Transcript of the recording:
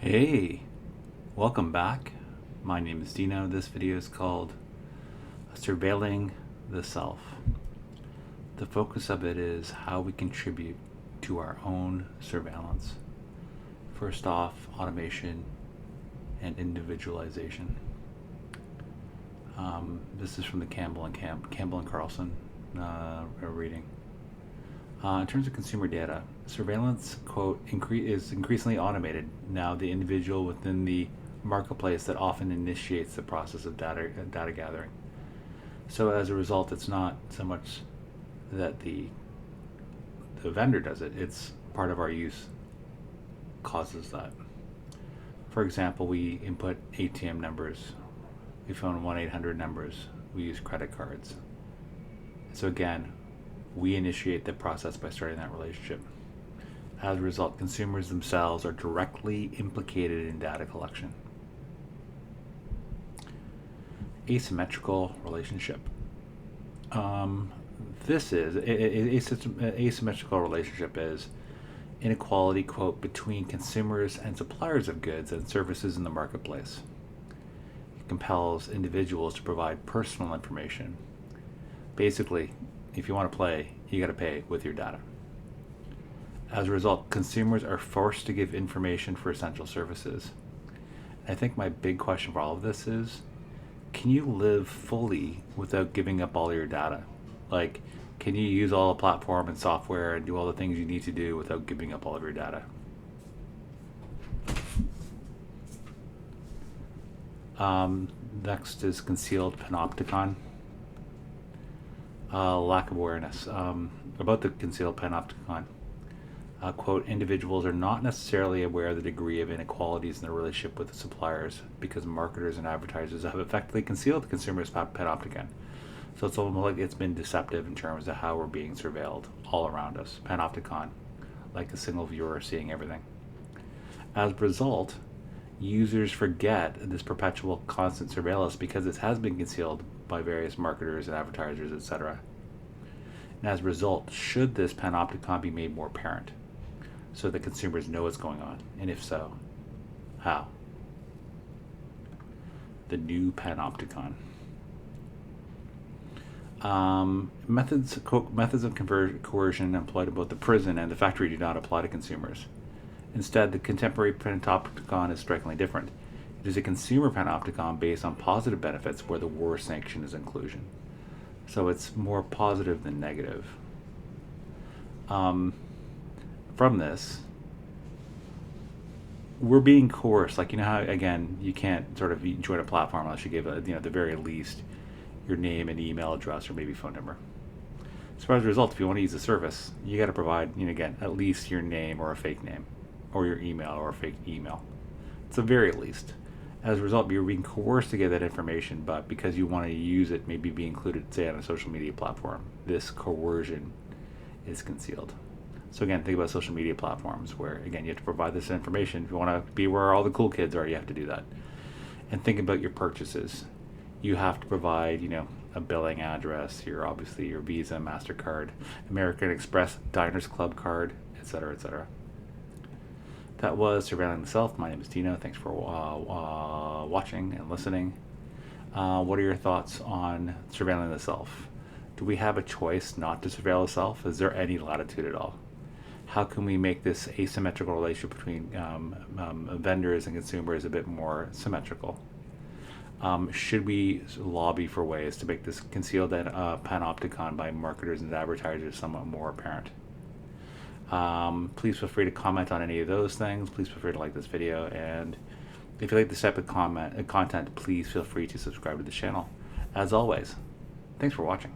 Hey, welcome back. My name is Dino. This video is called Surveilling the Self. The focus of it is how we contribute to our own surveillance. First off, automation and individualization. This is from the Campbell and Carlson reading. In terms of consumer data, surveillance, quote, is increasingly automated. Now the individual within the marketplace that often initiates the process of data gathering. So as a result, it's not so much that the vendor does it, it's part of our use causes that. For example, we input ATM numbers, we phone 1-800 numbers, we use credit cards. So again, we initiate the process by starting that relationship. As a result, consumers themselves are directly implicated in data collection. Asymmetrical relationship. Asymmetrical relationship is inequality, quote, between consumers and suppliers of goods and services in the marketplace. It compels individuals to provide personal information. Basically, if you want to play, you got to pay with your data. As a result, consumers are forced to give information for essential services. I think my big question for all of this is, can you live fully without giving up all your data? Like, can you use all the platform and software and do all the things you need to do without giving up all of your data? Next is concealed panopticon. Lack of awareness about the concealed panopticon. Quote, individuals are not necessarily aware of the degree of inequalities in their relationship with the suppliers because marketers and advertisers have effectively concealed the consumer's panopticon. So it's almost like it's been deceptive in terms of how we're being surveilled all around us. Panopticon, like a single viewer seeing everything. As a result, users forget this perpetual constant surveillance because it has been concealed by various marketers and advertisers, etc. And as a result, should this panopticon be made more apparent so that consumers know what's going on? And if so, how? The new panopticon. Methods of coercion employed at both the prison and the factory do not apply to consumers. Instead, the contemporary panopticon is strikingly different. It is a consumer panopticon based on positive benefits where the worst sanction is inclusion. So it's more positive than negative. From this, we're being coerced. Like, you know how, again, you can't sort of join a platform unless you give, at the very least, your name and email address or maybe phone number. So as a result, if you want to use the service, you got to provide, again, at least your name or a fake name, or your email or a fake email. It's the very least. As a result, you're being coerced to get that information, but because you want to use it, maybe be included, say, on a social media platform, this coercion is concealed. So again, think about social media platforms where, again, you have to provide this information. If you want to be where all the cool kids are, you have to do that. And think about your purchases. You have to provide, a billing address, obviously your Visa, MasterCard, American Express, Diners Club card, etc., etc. That was Surveilling the Self. My name is Dino. Thanks for watching and listening. What are your thoughts on surveilling the self? Do we have a choice not to surveil the self? Is there any latitude at all? How can we make this asymmetrical relationship between vendors and consumers a bit more symmetrical? Should we lobby for ways to make this concealed panopticon by marketers and advertisers somewhat more apparent? Please feel free to comment on any of those things. Please feel free to like this video, and if you like this type of content, please feel free to subscribe to the channel. As always, thanks for watching.